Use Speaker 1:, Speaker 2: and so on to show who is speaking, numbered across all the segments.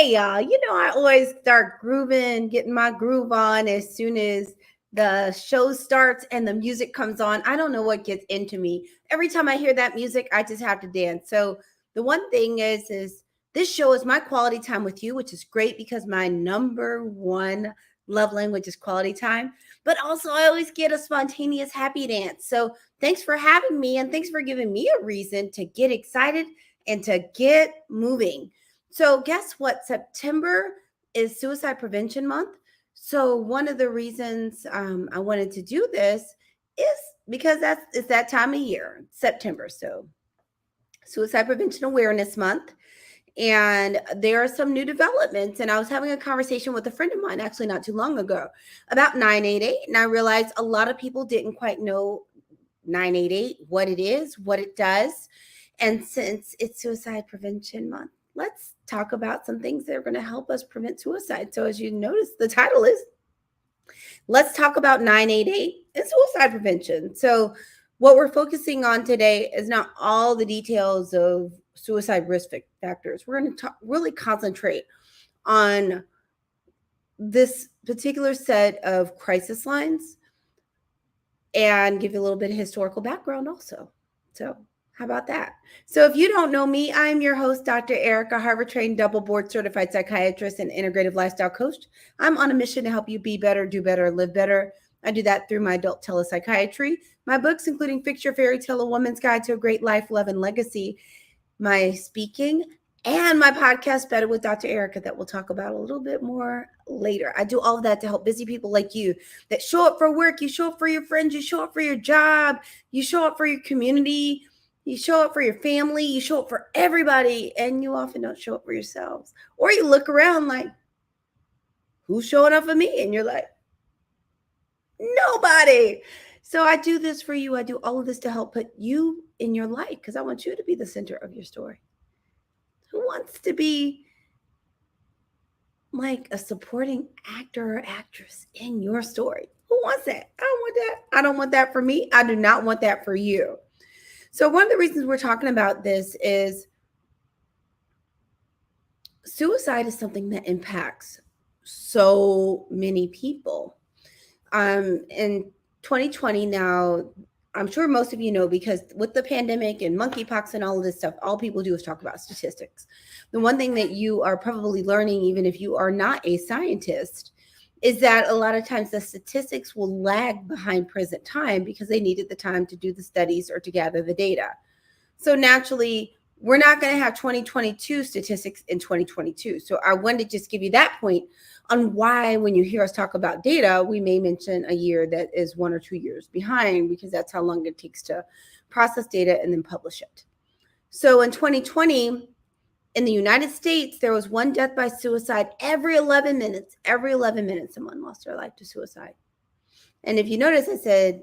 Speaker 1: Hey, y'all. I always start grooving, getting my groove on as soon as the show starts and the music comes on. I don't know what gets into me. Every time I hear that music, I just have to dance. So the one thing is this show is my quality time with you, which is great because my number one love language is quality time. But also, I always get a spontaneous happy dance. So thanks for having me and thanks for giving me a reason to get excited and to get moving. So, guess what? September is Suicide Prevention Month. So, one of the reasons I wanted to do this is because it's that time of year, September. So, Suicide Prevention Awareness Month. And there are some new developments. And I was having a conversation with a friend of mine actually not too long ago about 988. And I realized a lot of people didn't quite know 988, what it is, what it does. And since it's Suicide Prevention Month, let's talk about some things that are going to help us prevent suicide. So, as you notice, the title is Let's Talk About 988 and Suicide Prevention. So, what we're focusing on today is not all the details of suicide risk factors. We're going to really concentrate on this particular set of crisis lines and give you a little bit of historical background also. So, how about that? So, if you don't know me, I'm your host, Dr. Ericka, Harvard trained, double board certified psychiatrist and integrative lifestyle coach. I'm on a mission to help you be better, do better, live better. I do that through my adult telepsychiatry, my books, including Fix Your Fairy Tale, A Woman's Guide to a Great Life, Love, and Legacy, my speaking, and my podcast, Better with Dr. Ericka, that we'll talk about a little bit more later. I do all of that to help busy people like you that show up for work, you show up for your friends, you show up for your job, you show up for your community, you show up for your family, you show up for everybody, and you often don't show up for yourselves. Or you look around like, who's showing up for me? And you're like, nobody. So I do this for you. I do all of this to help put you in your life because I want you to be the center of your story. Who wants to be like a supporting actor or actress in your story? Who wants that? I don't want that. I don't want that for me. I do not want that for you. So one of the reasons we're talking about this is suicide is something that impacts so many people. In 2020 now, I'm sure most of you know because with the pandemic and monkeypox and all of this stuff, all people do is talk about statistics. The one thing that you are probably learning, even if you are not a scientist, is that a lot of times the statistics will lag behind present time because they needed the time to do the studies or to gather the data. So naturally, we're not going to have 2022 statistics in 2022. So I wanted to just give you that point on why when you hear us talk about data, we may mention a year that is 1 or 2 years behind because that's how long it takes to process data and then publish it. So in 2020, in the United States, there was one death by suicide every 11 minutes. Every 11 minutes, someone lost their life to suicide. And if you notice, I said,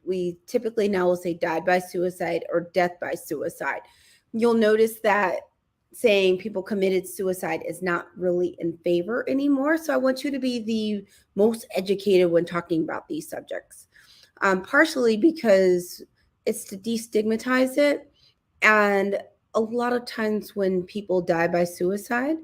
Speaker 1: we typically now will say died by suicide or death by suicide. You'll notice that saying people committed suicide is not really in favor anymore. So I want you to be the most educated when talking about these subjects, partially because it's to destigmatize it. And a lot of times when people die by suicide,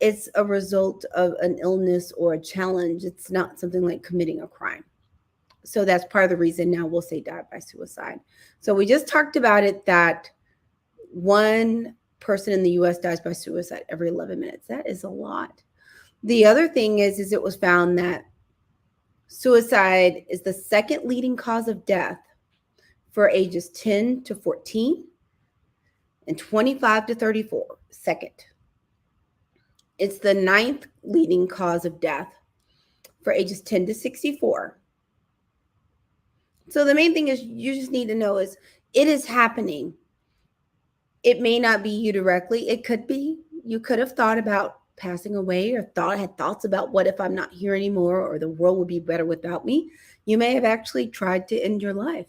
Speaker 1: it's a result of an illness or a challenge. It's not something like committing a crime. So that's part of the reason now we'll say died by suicide. So we just talked about it that one person in the US dies by suicide every 11 minutes. That is a lot. The other thing is it was found that suicide is the second leading cause of death for ages 10 to 14 and 25 to 34. Second. It's the ninth leading cause of death for ages 10 to 64. So the main thing is you just need to know is it is happening. It may not be you directly. It could be. You could have thought about passing away or had thoughts about what if I'm not here anymore or the world would be better without me. You may have actually tried to end your life.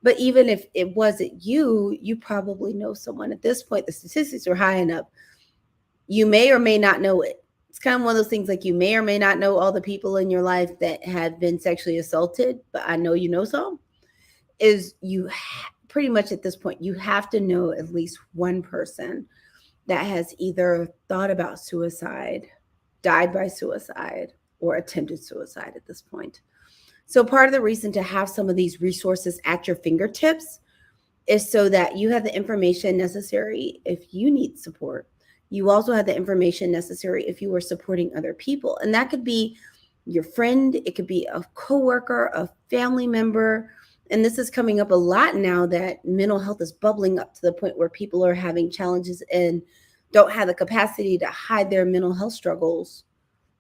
Speaker 1: But even if it wasn't you, you probably know someone at this point. The statistics are high enough. You may or may not know it. It's kind of one of those things like you may or may not know all the people in your life that have been sexually assaulted, but I know you know some. Is you pretty much at this point, you have to know at least one person that has either thought about suicide, died by suicide, or attempted suicide at this point. So, part of the reason to have some of these resources at your fingertips is so that you have the information necessary if you need support. You also have the information necessary if you are supporting other people. And that could be your friend, it could be a coworker, a family member. And this is coming up a lot now that mental health is bubbling up to the point where people are having challenges and don't have the capacity to hide their mental health struggles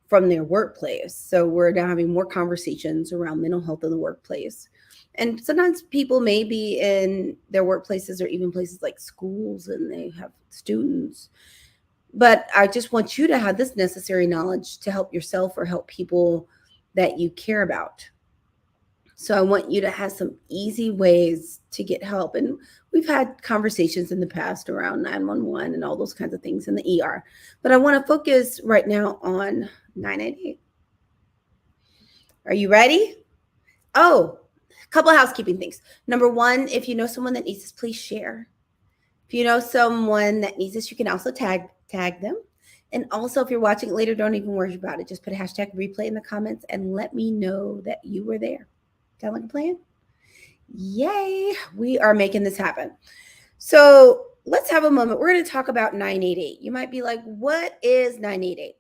Speaker 1: from their workplace. So we're now having more conversations around mental health in the workplace. And sometimes people may be in their workplaces or even places like schools and they have students. But I just want you to have this necessary knowledge to help yourself or help people that you care about. So I want you to have some easy ways to get help. And we've had conversations in the past around 911 and all those kinds of things in the ER. But I want to focus right now on 988. Are you ready? Oh, a couple of housekeeping things. Number one, if you know someone that needs this, please share. If you know someone that needs this, you can also tag them. And also, if you're watching it later, don't even worry about it. Just put a hashtag replay in the comments and let me know that you were there. Sound like a plan? Yay, we are making this happen. So let's have a moment. We're going to talk about 988. You might be like, what is 988?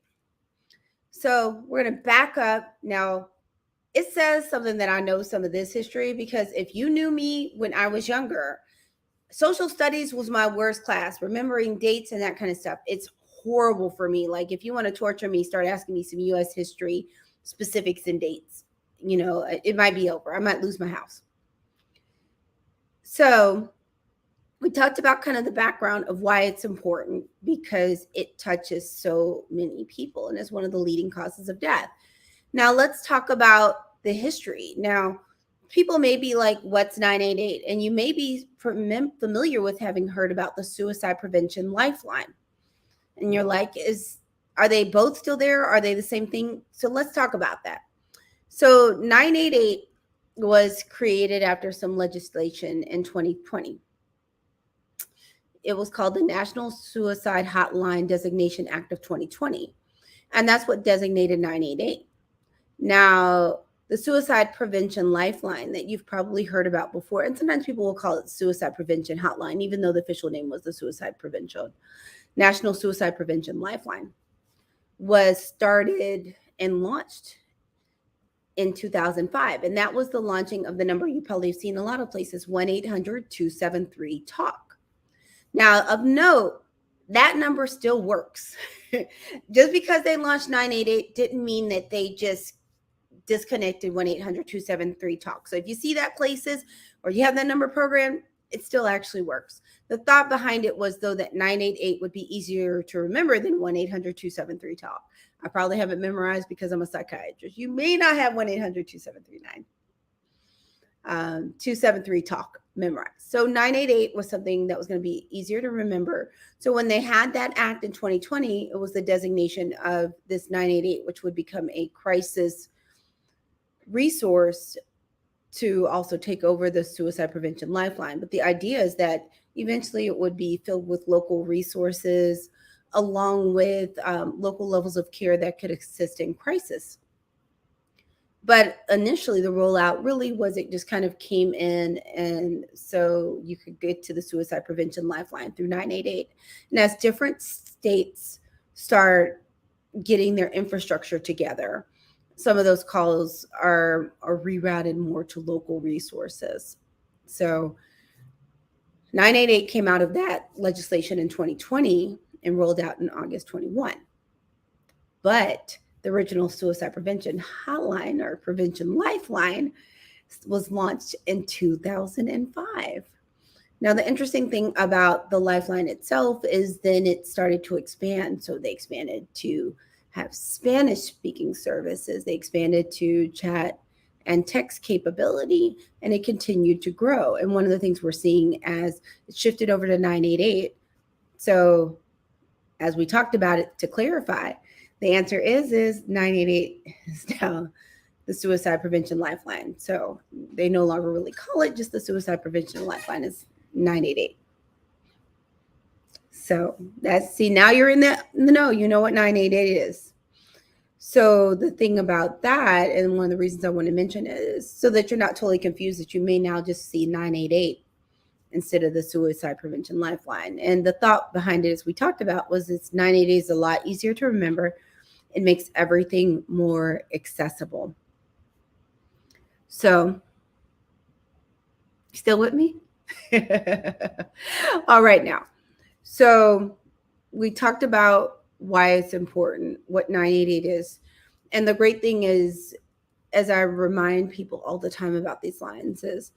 Speaker 1: So we're going to back up. Now, it says something that I know some of this history because if you knew me when I was younger, social studies was my worst class, remembering dates and that kind of stuff. It's horrible for me. Like if you want to torture me, start asking me some US history specifics and dates. You know, it might be over. I might lose my house. So we talked about kind of the background of why it's important because it touches so many people and is one of the leading causes of death. Now let's talk about the history. Now, people may be like, what's 988? And you may be familiar with having heard about the Suicide Prevention Lifeline. And you're like, are they both still there? Are they the same thing? So let's talk about that. So 988 was created after some legislation in 2020. It was called the National Suicide Hotline Designation Act of 2020. And that's what designated 988. Now, the Suicide Prevention Lifeline that you've probably heard about before, and sometimes people will call it Suicide Prevention Hotline, even though the official name was the Suicide Prevention, National Suicide Prevention Lifeline, was started and launched in 2005. And that was the launching of the number you probably have seen a lot of places, 1-800-273-TALK. Now, of note, that number still works. Just because they launched 988 didn't mean that they just disconnected 1-800-273-TALK. So if you see that places or you have that number programmed, it still actually works. The thought behind it was, though, that 988 would be easier to remember than 1-800-273-TALK. I probably have it memorized because I'm a psychiatrist. You may not have 1-800-273-273-TALK memorized. So 988 was something that was going to be easier to remember. So when they had that act in 2020, it was the designation of this 988, which would become a crisis resource to also take over the Suicide Prevention Lifeline. But the idea is that eventually it would be filled with local resources along with local levels of care that could assist in crisis. But initially the rollout really was, it just kind of came in, and so you could get to the Suicide Prevention Lifeline through 988. And as different states start getting their infrastructure together, some of those calls are rerouted more to local resources. So 988 came out of that legislation in 2020 and rolled out in August 21. But the original Suicide Prevention Hotline or Prevention Lifeline was launched in 2005. Now, the interesting thing about the Lifeline itself is then it started to expand. So they expanded to have Spanish-speaking services. They expanded to chat and text capability, and it continued to grow. And one of the things we're seeing as it shifted over to 988, so as we talked about it, to clarify, the answer is 988 is now the Suicide Prevention Lifeline. So they no longer really call it just the Suicide Prevention Lifeline, is 988. So now you're in the know. You know what 988 is. So the thing about that, and one of the reasons I want to mention it, is so that you're not totally confused, that you may now just see 988 instead of the Suicide Prevention Lifeline. And the thought behind it, as we talked about, was it's 988 is a lot easier to remember. It makes everything more accessible. So, still with me? All right, now. So we talked about why it's important, what 988 is. And the great thing is, as I remind people all the time about these lines, is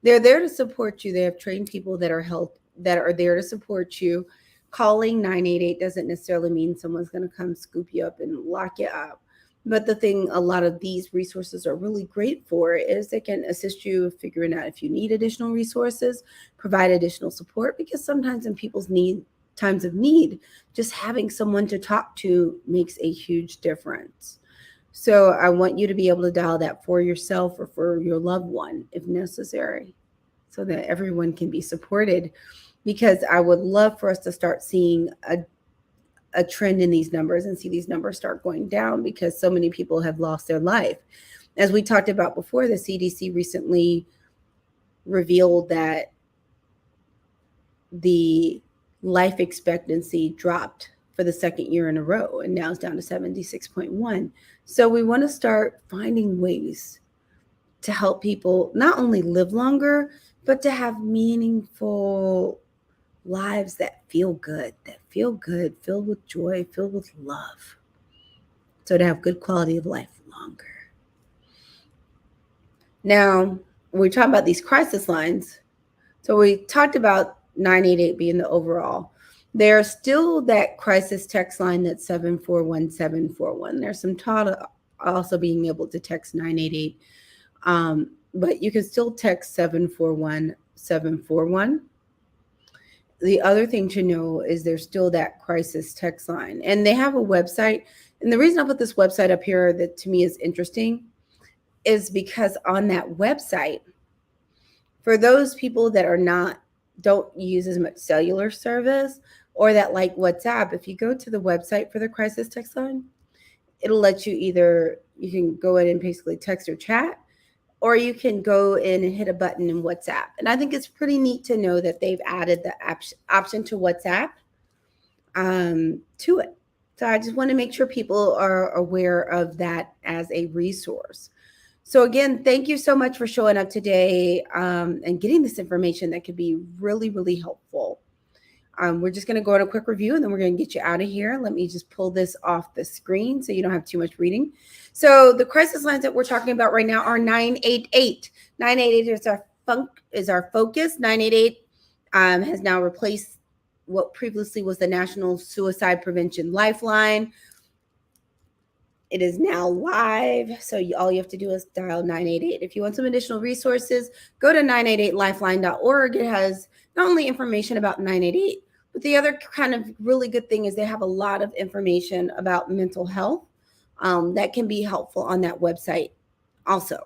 Speaker 1: they're there to support you. They have trained people that are there to support you. Calling 988 doesn't necessarily mean someone's going to come scoop you up and lock you up. But the thing a lot of these resources are really great for is they can assist you figuring out if you need additional resources, provide additional support, because sometimes in people's times of need, just having someone to talk to makes a huge difference. So I want you to be able to dial that for yourself or for your loved one if necessary, so that everyone can be supported, because I would love for us to start seeing a trend in these numbers and see these numbers start going down, because so many people have lost their life. As we talked about before, the CDC recently revealed that the life expectancy dropped for the second year in a row, and now it's down to 76.1. So we want to start finding ways to help people not only live longer, but to have meaningful lives that feel good, filled with joy, filled with love. So to have good quality of life longer. Now, when we talk about these crisis lines, so we talked about 988 being the overall. There's still that crisis text line that's 741-741. There's some thought also being able to text 988, but you can still text 741-741. The other thing to know is there's still that crisis text line, and they have a website. And the reason I put this website up here that to me is interesting is because on that website, for those people that don't use as much cellular service, or that like WhatsApp, if you go to the website for the crisis text line, it'll let you you can go in and basically text or chat, or you can go in and hit a button in WhatsApp. And I think it's pretty neat to know that they've added the option to WhatsApp to it. So I just want to make sure people are aware of that as a resource. So again, thank you so much for showing up today and getting this information that could be really, really helpful. We're just going to go on a quick review, and then we're going to get you out of here. Let me just pull this off the screen so you don't have too much reading. So the crisis lines that we're talking about right now are 988. 988 is our focus. 988 has now replaced what previously was the National Suicide Prevention Lifeline. It is now live, so all you have to do is dial 988. If you want some additional resources, go to 988lifeline.org. It has not only information about 988, but the other kind of really good thing is they have a lot of information about mental health that can be helpful on that website also.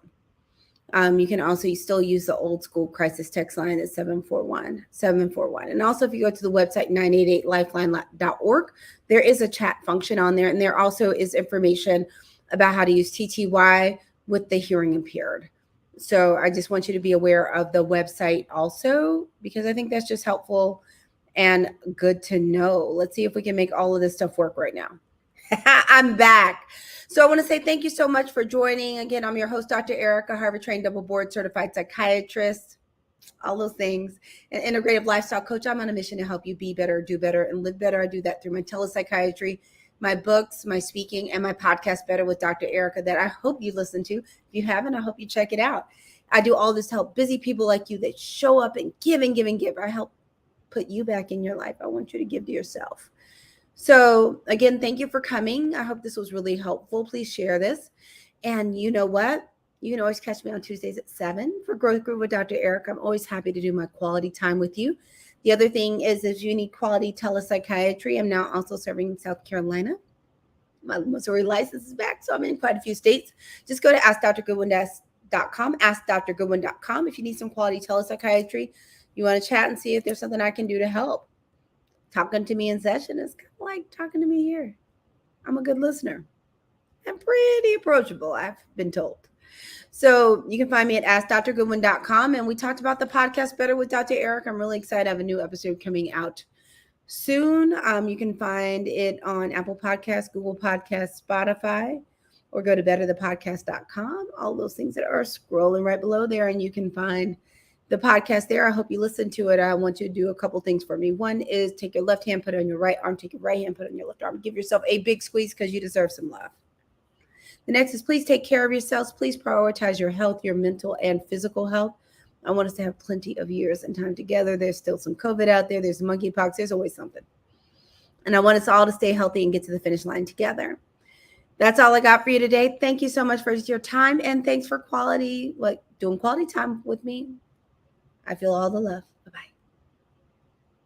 Speaker 1: You can also still use the old school crisis text line at 741-741. And also, if you go to the website 988lifeline.org, there is a chat function on there. And there also is information about how to use TTY with the hearing impaired. So I just want you to be aware of the website also, because I think that's just helpful and good to know. Let's see if we can make all of this stuff work right now. I'm back. So I want to say thank you so much for joining. Again, I'm your host, Dr. Ericka, Harvard-trained, double board certified psychiatrist, all those things, an integrative lifestyle coach. I'm on a mission to help you be better, do better, and live better. I do that through my telepsychiatry, my books, my speaking, and my podcast, Better with Dr. Ericka, that I hope you listen to. If you haven't, I hope you check it out. I do all this to help busy people like you that show up and give and give and give. I help put you back in your life. I want you to give to yourself. So again, thank you for coming. I hope this was really helpful. Please share this. And you know what? You can always catch me on Tuesdays at 7 for Growth Group with Dr. Ericka. I'm always happy to do my quality time with you. The other thing is, if you need quality telepsychiatry, I'm now also serving South Carolina. My Missouri license is back, so I'm in quite a few states. Just go to AskDrGoodwin.com, AskDrGoodwin.com if you need some quality telepsychiatry. You want to chat and see if there's something I can do to help. Talking to me in session is kind of like talking to me here. I'm a good listener. I'm pretty approachable, I've been told. So you can find me at askdrgoodwin.com. And we talked about the podcast Better with Dr. Eric. I'm really excited. I have a new episode coming out soon. You can find it on Apple Podcasts, Google Podcasts, Spotify, or go to betterthepodcast.com. All those things that are scrolling right below there. And you can find the podcast there. I hope you listen to it. I want you to do a couple things for me. One is take your left hand, put it on your right arm, take your right hand, put it on your left arm. Give yourself a big squeeze because you deserve some love. The next is please take care of yourselves. Please prioritize your health, your mental and physical health. I want us to have plenty of years and time together. There's still some COVID out there. There's monkeypox. There's always something. And I want us all to stay healthy and get to the finish line together. That's all I got for you today. Thank you so much for your time. And thanks for doing quality time with me. I feel all the love.